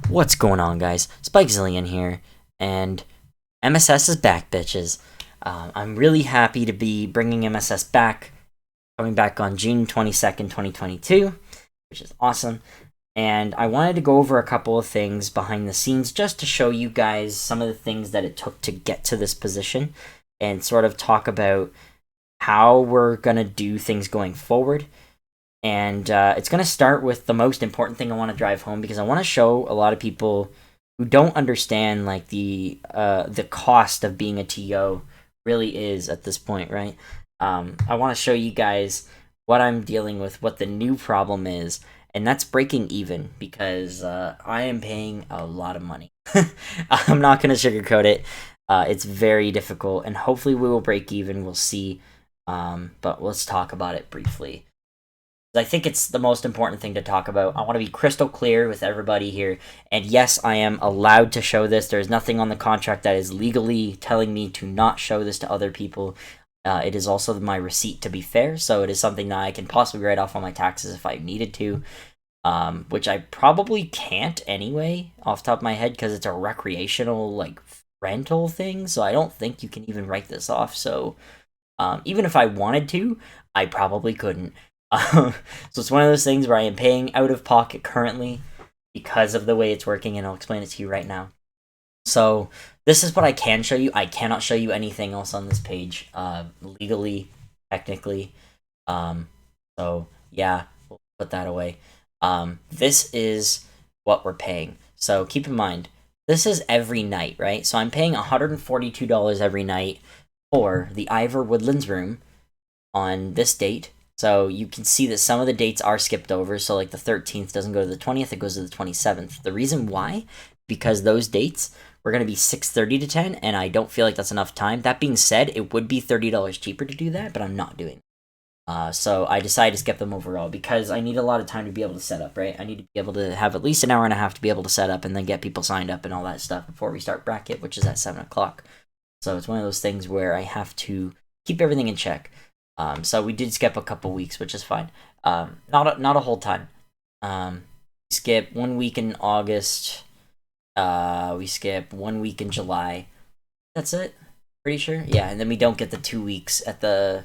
What's going on, guys? Spike Zillion here, and MSS is back, bitches. I'm really happy to be bringing MSS back, coming back on June 22nd, 2022, which is awesome. And I wanted to go over a couple of things behind the scenes just to show you guys some of the things that it took to get to this position and sort of talk about how we're going to do things going forward. And it's going to start with the most important thing I want to drive home, because I want to show a lot of people who don't understand like the cost of being a TO really is at this point, right? I want to show you guys what I'm dealing with, what the new problem is, and that's breaking even, because I am paying a lot of money. I'm not going to sugarcoat it. It's very difficult, and hopefully we will break even. We'll see. But let's talk about it briefly. I think it's the most important thing to talk about. I want to be crystal clear with everybody here. And yes, I am allowed to show this. There's nothing on the contract that is legally telling me to not show this to other people. It is also my receipt, to be fair. So it is something that I can possibly write off on my taxes if I needed to. Which I probably can't anyway, off the top of my head, because it's a recreational, like, rental thing. So I don't think you can even write this off. So even if I wanted to, I probably couldn't. So it's one of those things where I am paying out of pocket currently because of the way it's working, and I'll explain it to you right now. So this is what I can show you. I cannot show you anything else on this page, legally, technically. So yeah, we'll put that away. This is what we're paying. So keep in mind, this is every night, right? So I'm paying $142 every night for the Ivor Woodlands room on this date. So you can see that some of the dates are skipped over. So like the 13th doesn't go to the 20th, it goes to the 27th. The reason why, because those dates were going to be 6:30 to 10, and I don't feel like that's enough time. That being said, it would be $30 cheaper to do that, but I'm not doing it. So I decided to skip them overall because I need a lot of time to be able to set up, right? I need to be able to have at least an hour and a half to be able to set up and then get people signed up and all that stuff before we start bracket, which is at 7 o'clock. So it's one of those things where I have to keep everything in check. So we did skip a couple weeks, which is fine. Not a whole time. Skip 1 week in August. We skip 1 week in July. That's it. Pretty sure. Yeah, and then we don't get the 2 weeks at the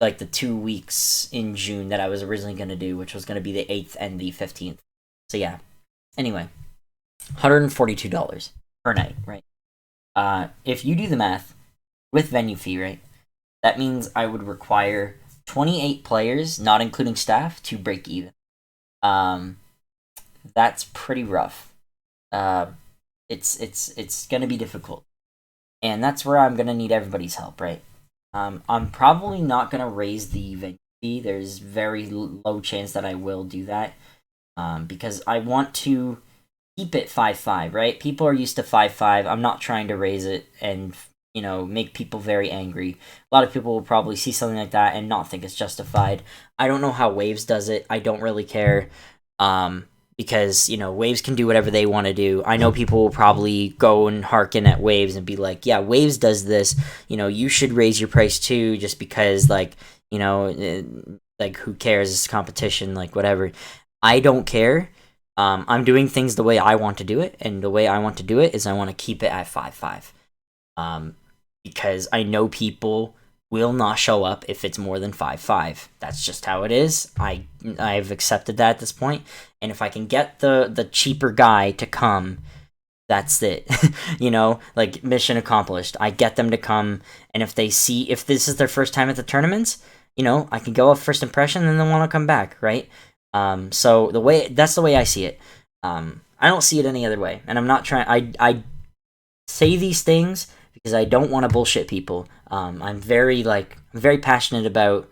2 weeks in June that I was originally gonna do, which was gonna be the 8th and the 15th. So yeah. Anyway, $142 per night, right? If you do the math with venue fee, right? That means I would require 28 players, not including staff, to break even. That's pretty rough. It's gonna be difficult, and that's where I'm gonna need everybody's help, right? I'm probably not gonna raise the venue fee. There's very low chance that I will do that, because I want to keep it 5-5, right? People are used to 5-5. I'm not trying to raise it and make people very angry. A lot of people will probably see something like that and not think it's justified. I don't know how Waves does it. I don't really care. Because, Waves can do whatever they want to do. I know people will probably go and hearken at Waves and be like, yeah, Waves does this. You should raise your price too, just because, like, who cares? It's competition, like, whatever. I don't care. I'm doing things the way I want to do it, and the way I want to do it is I want to keep it at 5-5. Because I know people will not show up if it's more than 5-5. That's just how it is. I've accepted that at this point, and if I can get the cheaper guy to come, that's it. Like, mission accomplished. I get them to come, and if this is their first time at the tournaments, I can go off first impression and then want to come back, right? So that's the way I see it. I don't see it any other way, and I'm not trying. I say these things because I don't want to bullshit people. I'm very passionate about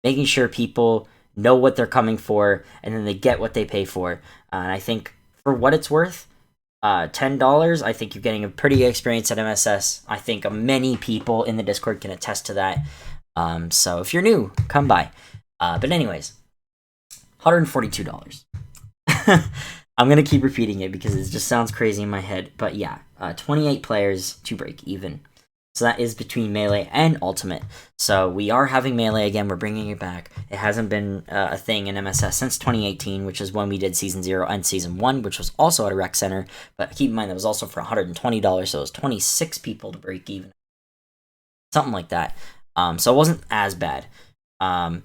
making sure people know what they're coming for, and then they get what they pay for. And I think for what it's worth, $10, I think you're getting a pretty good experience at MSS. I think many people in the Discord can attest to that. So if you're new, come by. But anyways, $142. I'm going to keep repeating it because it just sounds crazy in my head. But yeah, 28 players to break even. So that is between Melee and Ultimate. So we are having Melee again. We're bringing it back. It hasn't been a thing in MSS since 2018, which is when we did Season 0 and Season 1, which was also at a rec center. But keep in mind, that was also for $120, so it was 26 people to break even. Something like that. So it wasn't as bad. Yeah.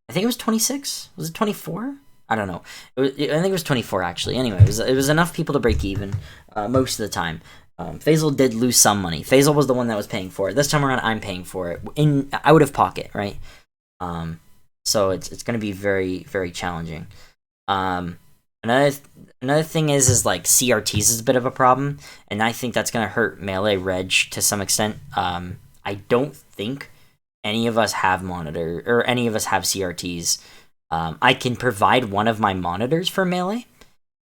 I think it was 26. Was it 24? I don't know. I think it was 24, actually. Anyway, it was enough people to break even most of the time. Faisal did lose some money. Faisal was the one that was paying for it. This time around, I'm paying for it in out of pocket, right? So it's going to be very, very challenging. Another thing is like CRTs is a bit of a problem, and I think that's going to hurt Melee Reg to some extent. I don't think any of us have monitor or any of us have CRTs. I can provide one of my monitors for Melee,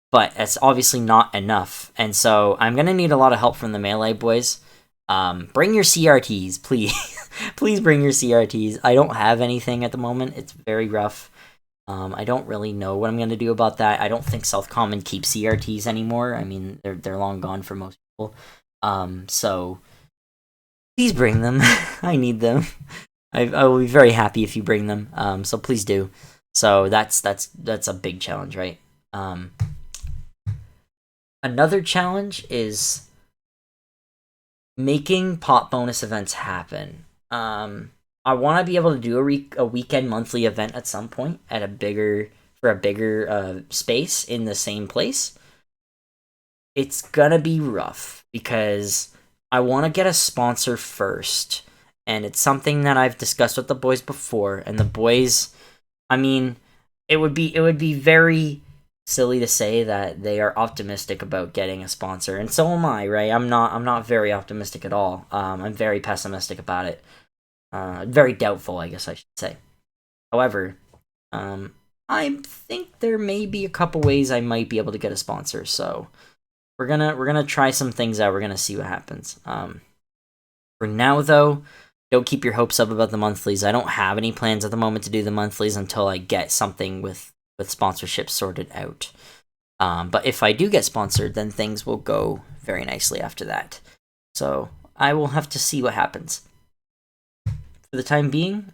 but it's obviously not enough, and so I'm gonna need a lot of help from the Melee boys. Bring your CRTs, please. Please bring your CRTs. I don't have anything at the moment. It's very rough. I don't really know what I'm gonna do about that. I don't think South Common keeps CRTs anymore. I mean, they're long gone for most people. So please bring them. I need them. I will be very happy if you bring them. So please do. So that's a big challenge, right? Another challenge is making pot bonus events happen. I want to be able to do a weekend monthly event at some point at a bigger space in the same place. It's gonna be rough because I want to get a sponsor first, and it's something that I've discussed with the boys before, and the boys, I mean, it would be very silly to say that they are optimistic about getting a sponsor, and so am I, right? I'm not very optimistic at all. I'm very pessimistic about it. Very doubtful, I guess I should say. However, I think there may be a couple ways I might be able to get a sponsor, so we're gonna try some things out. We're gonna see what happens. For now, though, don't keep your hopes up about the monthlies. I don't have any plans at the moment to do the monthlies until I get something with sponsorship sorted out. But if I do get sponsored, then things will go very nicely after that. So I will have to see what happens. For the time being,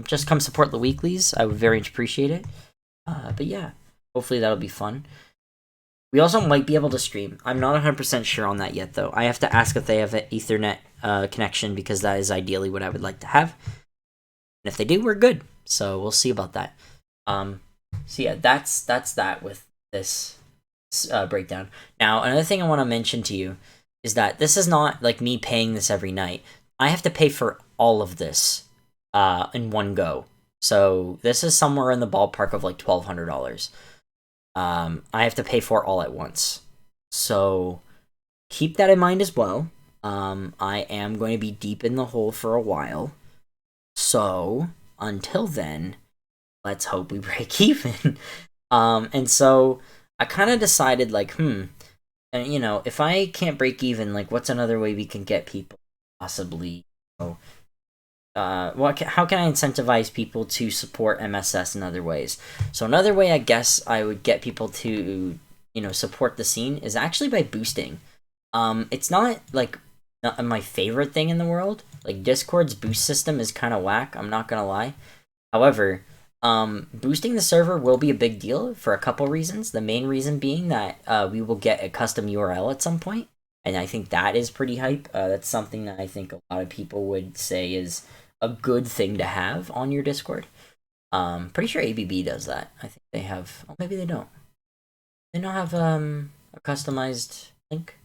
just come support the weeklies. I would very much appreciate it. But yeah, hopefully that'll be fun. We also might be able to stream. I'm not 100% sure on that yet, though. I have to ask if they have an Ethernet connection, because that is ideally what I would like to have. And if they do, we're good. So we'll see about that. So yeah, that's that with this breakdown. Now, another thing I want to mention to you is that this is not like me paying this every night. I have to pay for all of this in one go. So this is somewhere in the ballpark of like $1,200. I have to pay for all at once. So keep that in mind as well. I am going to be deep in the hole for a while. So until then, let's hope we break even. And so I kind of decided, like, and you know, if I can't break even, like, what's another way we can get people possibly, how can I incentivize people to support MSS in other ways? So another way I guess I would get people to, support the scene is actually by boosting. It's not like not my favorite thing in the world. Like, Discord's boost system is kind of whack, I'm not gonna lie. However, boosting the server will be a big deal for a couple reasons. The main reason being that we will get a custom URL at some point, and I think that is pretty hype. That's something that I think a lot of people would say is a good thing to have on your Discord. Pretty sure ABB does that. I think they have. Oh, maybe they don't. They don't have a customized link.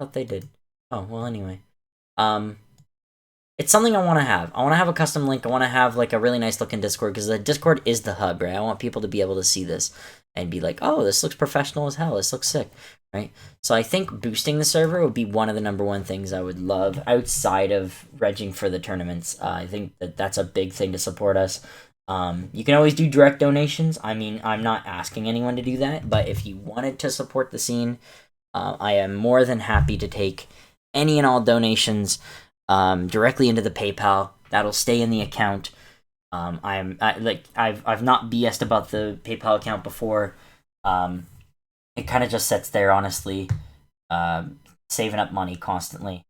Thought they did. Oh well. Anyway, it's something I want to have. I want to have a custom link. I want to have like a really nice looking Discord, because the Discord is the hub, right? I want people to be able to see this and be like, "Oh, this looks professional as hell. This looks sick." Right? So I think boosting the server would be one of the number one things I would love outside of regging for the tournaments. I think that's a big thing to support us. You can always do direct donations. I mean, I'm not asking anyone to do that, but if you wanted to support the scene, I am more than happy to take any and all donations directly into the PayPal. That'll stay in the account. I've not BS'd about the PayPal account before. It kind of just sits there, honestly. saving up money constantly.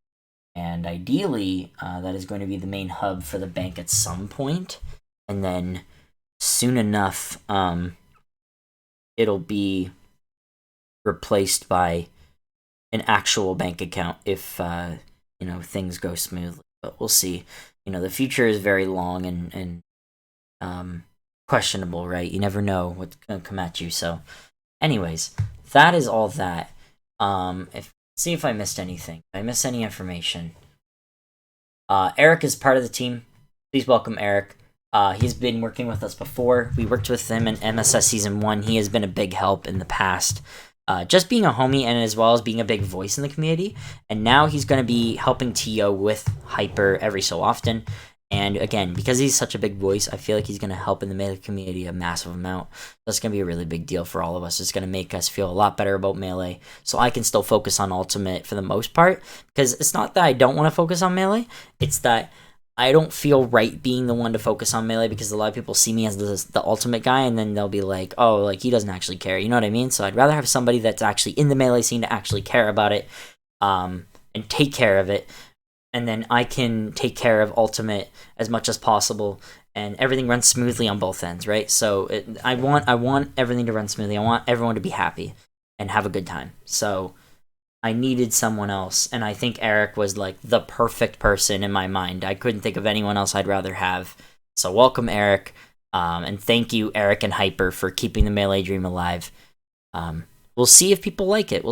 And ideally, that is going to be the main hub for the bank at some point. And then soon enough, it'll be replaced by an actual bank account if things go smoothly. But we'll see. The future is very long and questionable, right? You never know what's gonna come at you. So, anyways, that is all that. See if I missed anything. If I missed any information. Eric is part of the team. Please welcome Eric. He's been working with us before. We worked with him in MSS Season 1. He has been a big help in the past. Just being a homie and as well as being a big voice in the community. And now he's going to be helping TO with Hyper every so often. And again, because he's such a big voice, I feel like he's going to help in the Melee community a massive amount. That's going to be a really big deal for all of us. It's going to make us feel a lot better about Melee. So I can still focus on Ultimate for the most part. Because it's not that I don't want to focus on Melee. It's that I don't feel right being the one to focus on Melee because a lot of people see me as the Ultimate guy and then they'll be like, oh, like he doesn't actually care. You know what I mean? So I'd rather have somebody that's actually in the Melee scene to actually care about it and take care of it. And then I can take care of Ultimate as much as possible, and everything runs smoothly on both ends, right? So I want everything to run smoothly. I want everyone to be happy and have a good time. So I needed someone else, and I think Eric was like the perfect person in my mind. I couldn't think of anyone else I'd rather have. So welcome, Eric, and thank you, Eric and Hyper, for keeping the Melee dream alive. We'll see if people like it.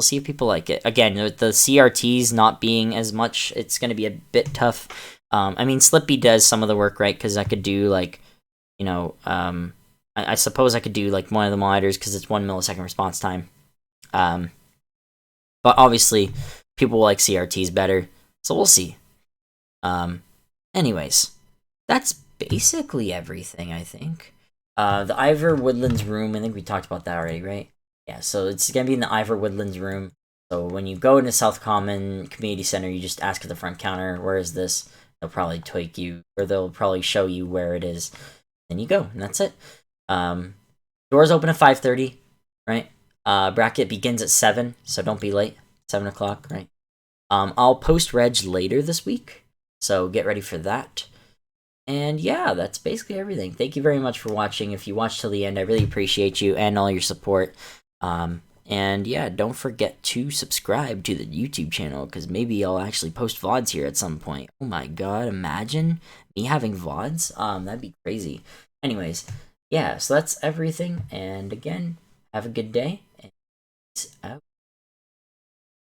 Again, with the CRTs not being as much, it's going to be a bit tough. I mean, Slippy does some of the work, right? Because I could do, like, I suppose I could do, like, one of the monitors because it's 1 millisecond response time. But obviously, people like CRTs better, so we'll see. Anyways, that's basically everything, I think. The Ivor Woodlands room, I think we talked about that already, right? Yeah, so it's going to be in the Ivor Woodlands room. So when you go into South Common Community Center, you just ask at the front counter, where is this? They'll probably take you, or they'll probably show you where it is. Then you go, and that's it. Doors open at 5:30, right? Bracket begins at 7, so don't be late. 7 o'clock, right? I'll post reg later this week, so get ready for that. And yeah, that's basically everything. Thank you very much for watching. If you watched till the end, I really appreciate you and all your support. And yeah, don't forget to subscribe to the YouTube channel, because maybe I'll actually post VODs here at some point. Oh my god, imagine me having VODs? That'd be crazy. Anyways, yeah, so that's everything, and again, have a good day, and peace out.